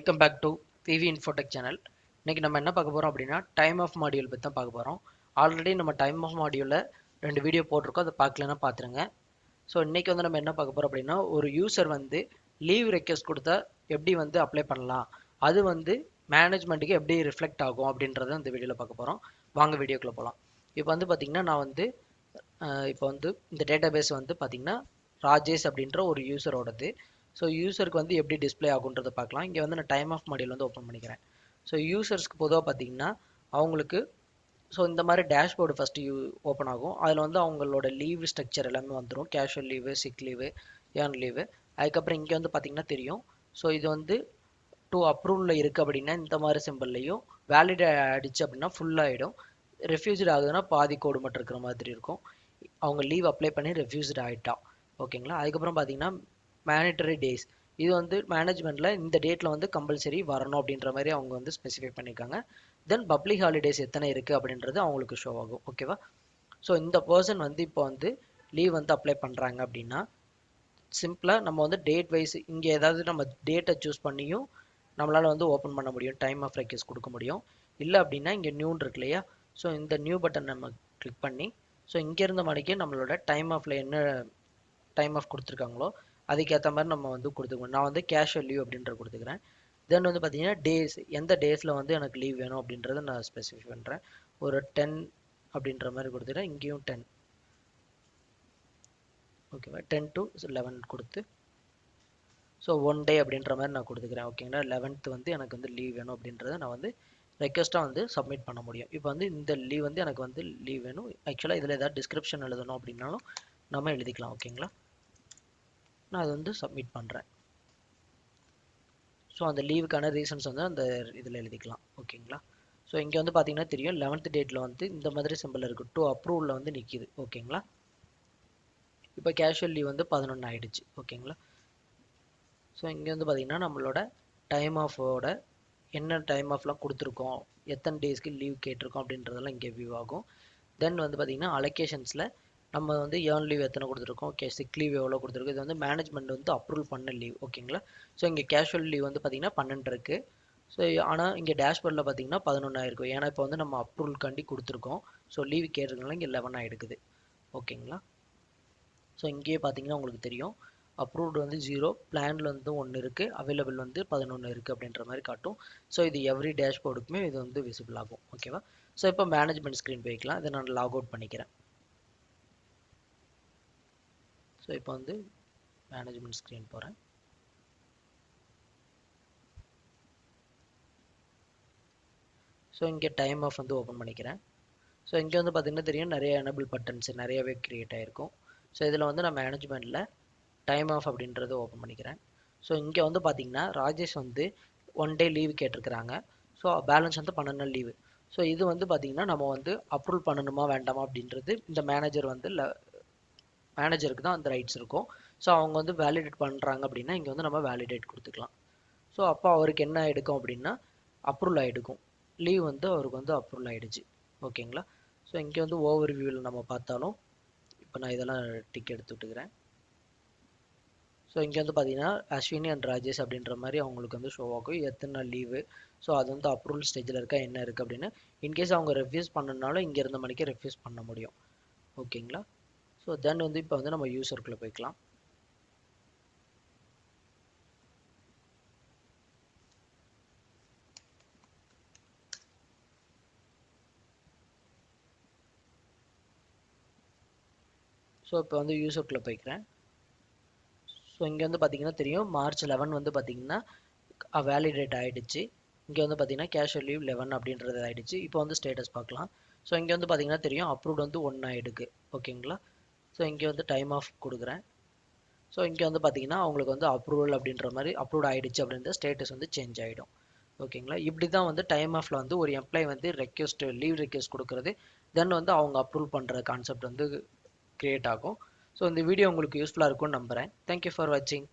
Welcome back to VV Infotech channel. இன்னைக்கு நம்ம என்ன பார்க்க போகிறோம் அப்படின்னா டைம் ஆஃப் மாடியூல் பற்றி தான் பார்க்க போகிறோம். ஆல்ரெடி நம்ம டைம் ஆஃப் மாடியூலில் 2 வீடியோ போட்டிருக்கோம், அதை பார்க்கலன்னா பார்த்துருங்க. ஸோ இன்றைக்கி வந்து நம்ம என்ன பார்க்க போகிறோம் அப்படின்னா ஒரு யூசர் வந்து லீவ் ரெக்வெஸ்ட் கொடுத்தா எப்படி வந்து அப்ளை பண்ணலாம், அது வந்து மேனேஜ்மெண்ட்டுக்கு எப்படி ரிஃப்ளெக்ட் ஆகும் அப்படின்றத இந்த வீடியோவில் பார்க்க போகிறோம். வாங்க வீடியோக்குள்ளே போகலாம். இப்போ வந்து பார்த்திங்கன்னா நான் வந்து இப்போ வந்து இந்த டேட்டா பேஸ் வந்து பார்த்திங்கன்னா ராஜேஷ் அப்படின்ற ஒரு யூசரோடது. ஸோ யூசருக்கு வந்து எப்படி டிஸ்பிளே ஆகுன்றதை பார்க்கலாம். இங்கே வந்து நான் டைம் ஆஃப் மாடியூல் வந்து ஓப்பன் பண்ணிக்கிறேன். ஸோ யூசர்ஸ்க்கு பொதுவாக பார்த்தீங்கன்னா அவங்களுக்கு ஸோ இந்த மாதிரி டேஷ்போர்டு ஃபஸ்ட்டு ஓப்பன் ஆகும். அதில் வந்து அவங்களோட லீவ் ஸ்ட்ரக்சர் எல்லாமே வந்துடும். Casual leave, sick leave, earn leave. அதுக்கப்புறம் இங்கே வந்து பார்த்திங்கன்னா தெரியும். ஸோ இது வந்து டூ அப்ரூவலில் இருக்குது அப்படின்னா இந்த மாதிரி சிம்பிள்லையும், வேலிட் ஆகிடுச்சு அப்படின்னா ஃபுல்லாகிடும். ரெஃப்யூஸ்டு ஆகுதுன்னா பாதி கோடு மட்டும் இருக்கிற மாதிரி இருக்கும். அவங்க லீவ் அப்ளை பண்ணி ரெஃப்யூஸ்டு ஆகிட்டா ஓகேங்களா. அதுக்கப்புறம் பார்த்தீங்கன்னா மேனிட்டரி டேஸ், இது வந்து மேனேஜ்மெண்ட்டில் இந்த டேட்டில் வந்து கம்பல்சரி வரணும் அப்படின்ற மாதிரி அவங்க வந்து ஸ்பெசிஃபை பண்ணியிருக்காங்க. தென் பப்ளிக் ஹாலிடேஸ் எத்தனை இருக்குது அப்படின்றது அவங்களுக்கு ஷோ ஆகும். ஓகேவா. ஸோ இந்த பர்சன் வந்து இப்போ வந்து லீவ் வந்து அப்ளை பண்ணுறாங்க அப்படின்னா சிம்பிளாக நம்ம வந்து டேட் வைஸ் இங்கே ஏதாவது நம்ம டேட்டை சூஸ் பண்ணியும் நம்மளால் வந்து ஓப்பன் பண்ண முடியும், டைம் ஆஃப் ரெக்வெஸ்ட் கொடுக்க முடியும். இல்லை அப்படின்னா இங்கே நியூன்னு இருக்கு இல்லையா, ஸோ இந்த நியூ பட்டன் நம்ம கிளிக் பண்ணி ஸோ இங்கேருந்த மணிக்கு நம்மளோட டைம் ஆஃபில் என்ன டைம் ஆஃப் கொடுத்துருக்காங்களோ அதுக்கேற்ற மாதிரி நம்ம வந்து கொடுத்துக்கணும். நான் வந்து கேஷுவல் லீவ் அப்படின்ற கொடுத்துக்கிறேன். தென் வந்து பார்த்தீங்கன்னா டேஸ், எந்த டேஸில் வந்து எனக்கு லீவ் வேணும் அப்படின்றத நான் ஸ்பெசிஃபை பண்ணுறேன். ஒரு 10 அப்படின்ற மாதிரி கொடுத்துக்கிறேன். இங்கேயும் 10 ஓகேவா. 10 to 11 கொடுத்து ஸோ 1 டே அப்படின்ற மாதிரி நான் கொடுத்துக்கிறேன். ஓகேங்களா. 11th வந்து எனக்கு வந்து லீவ் வேணும் அப்படின்றத நான் வந்து ரெக்வஸ்ட்டாக வந்து சப்மிட் பண்ண முடியும். இப்போ வந்து இந்த லீவ் வந்து எனக்கு வந்து லீவ் வேணும். ஆக்சுவலாக இதில் ஏதாவது டிஸ்கிரிப்ஷன் எழுதணும் அப்படின்னாலும் நம்ம எழுதிக்கலாம். ஓகேங்களா. நான் அது வந்து சப்மிட் பண்ணுறேன். ஸோ அந்த லீவுக்கான ரீசன்ஸ் வந்து அந்த இதில் எழுதிக்கலாம். ஓகேங்களா. ஸோ இங்கே வந்து பார்த்தீங்கன்னா தெரியும் 11th டேட்டில் வந்து இந்த மாதிரி சிம்பிள் இருக்குது, டூ அப்ரூவலில் வந்து நிற்கிது. ஓகேங்களா. இப்போ கேஷுவல் லீவ் வந்து 11 ஆகிடுச்சு. ஓகேங்களா. ஸோ இங்கே வந்து பார்த்தீங்கன்னா நம்மளோட டைம் ஆஃபோட என்ன டைம் ஆஃப்லாம் கொடுத்துருக்கோம், எத்தனை டேஸ்க்கு லீவ் கேட்டிருக்கோம் அப்படின்றதெல்லாம் இங்கே வியூ ஆகும். தென் வந்து பார்த்தீங்கன்னா அலோகேஷன்ஸில் நம்ம வந்து ஏர்ன் லீவ் எத்தனை கொடுத்துருக்கோம், சிக் லீவ் எவ்வளோ கொடுத்துருக்கோம், இது வந்து மேனேஜ்மெண்ட் வந்து அப்ரூவல் பண்ண லீவ். ஓகேங்களா. ஸோ இங்கே கேஷுவல் லீவ் வந்து பார்த்தீங்கன்னா 12 இருக்குது. ஸோ ஆனால் இங்கே டேஷ்போர்டில் பார்த்தீங்கன்னா 11 ஆயிருக்கும். ஏன்னா இப்போ வந்து நம்ம அப்ரூவல்காண்டி கொடுத்துருக்கோம். ஸோ லீவ் கேட்டிருக்கனால இங்கே 11 ஆகிடுக்குது. ஓகேங்களா. ஸோ இங்கேயே பார்த்தீங்கன்னா உங்களுக்கு தெரியும் அப்ரூவ்டு வந்து 0, பிளானில் வந்து 1 இருக்குது, அவைலபிள் வந்து 11 இருக்குது அப்படின்ற மாதிரி காட்டும். ஸோ இது எவ்ரி டேஷ்போர்டுக்குமே இது வந்து விசிபிள் ஆகும். ஓகேவா. ஸோ இப்போ மேனேஜ்மெண்ட் ஸ்க்ரீன் போய்க்கலாம். இதை நான் லாக் அவுட் பண்ணிக்கிறேன். ஸோ இப்போ வந்து மேனேஜ்மெண்ட் ஸ்க்ரீன் போகிறேன். ஸோ இங்கே டைம் ஆஃப் வந்து ஓப்பன் பண்ணிக்கிறேன். ஸோ இங்கே வந்து பார்த்திங்கன்னா தெரியும் நிறைய எனபிள் பட்டன்ஸ் நிறையவே க்ரியேட் ஆகிருக்கும். ஸோ இதில் வந்து நான் மேனேஜ்மெண்ட்டில் டைம் ஆஃப் அப்படின்றத ஓப்பன் பண்ணிக்கிறேன். ஸோ இங்கே வந்து பார்த்திங்கன்னா ராஜேஷ் வந்து 1 டே லீவு கேட்டிருக்கிறாங்க. ஸோ பேலன்ஸ் வந்து 12 நாள் லீவு. ஸோ இது வந்து பார்த்திங்கன்னா நம்ம வந்து அப்ரூவல் பண்ணணுமா வேண்டாமா அப்படின்றது இந்த மேனேஜருக்கு தான் அந்த ரைட்ஸ் இருக்கும். ஸோ அவங்க வந்து வேலிடேட் பண்ணுறாங்க அப்படின்னா இங்கே வந்து நம்ம வேலிடேட் கொடுத்துக்கலாம். ஸோ அப்போ அவருக்கு என்ன ஆகிடுக்கும் அப்படின்னா அப்ரூவல் ஆகிடுக்கும். லீவ் வந்து அவருக்கு வந்து அப்ரூவல் ஆகிடுச்சு. ஓகேங்களா. ஸோ இங்கே வந்து ஓவர் வியூவில் நம்ம பார்த்தாலும் இப்போ நான் இதெல்லாம் டிக் எடுத்து விட்டுக்கிறேன். ஸோ இங்கே வந்து பார்த்தீங்கன்னா அஸ்வினி அண்ட் ராஜேஷ் அப்படின்ற மாதிரி அவங்களுக்கு வந்து ஷோ ஆகும் எத்தனை நாள் லீவு. ஸோ அது வந்து அப்ரூவல் ஸ்டேஜில் இருக்கா என்ன இருக்குது அப்படின்னு. இன்கேஸ் அவங்க ரெஃப்யூஸ் பண்ணனாலும் இங்கே இருந்த மணிக்கு ரெஃப்யூஸ் பண்ண முடியும். ஓகேங்களா. ஸோ தென் வந்து இப்போ வந்து நம்ம யூசருக்குள்ளே போய்க்கலாம். ஸோ இப்போ வந்து யூசருக்குள்ளே போய்க்கிறேன். ஸோ இங்கே வந்து பார்த்தீங்கன்னா தெரியும் March 11 வந்து பார்த்தீங்கன்னா வேலிடேட் ஆகிடுச்சு. இங்கே வந்து பார்த்தீங்கன்னா கேஷுவல் லீவ் 11 அப்படின்றது ஆகிடுச்சு. இப்போ வந்து ஸ்டேட்டஸ் பார்க்கலாம். ஸோ இங்கே வந்து பார்த்தீங்கன்னா தெரியும் அப்ரூவ்டு வந்து 1 ஆகிடுக்கு. ஓகேங்களா. ஸோ இங்கே வந்து டைம் ஆஃப் கொடுக்குறேன். ஸோ இங்கே வந்து பார்த்தீங்கன்னா அவங்களுக்கு வந்து அப்ரூவல் அப்படின்ற மாதிரி அப்ரூவ்ட் ஆகிடுச்சு அப்படின்ற ஸ்டேட்டஸ் வந்து சேஞ்ச் ஆகிடும். ஓகேங்களா. இப்படி தான் வந்து டைம் ஆஃபில் வந்து ஒரு எம்ப்ளாய் வந்து லீவ் ரெக்வெஸ்ட் கொடுக்குறது, தென் வந்து அவங்க அப்ரூவல் பண்ணுற கான்செப்ட் வந்து கிரியேட் ஆகும். ஸோ இந்த வீடியோ உங்களுக்கு யூஸ்ஃபுல்லாக இருக்கும்னு நம்புகிறேன். தேங்க்யூ ஃபார் வாட்சிங்.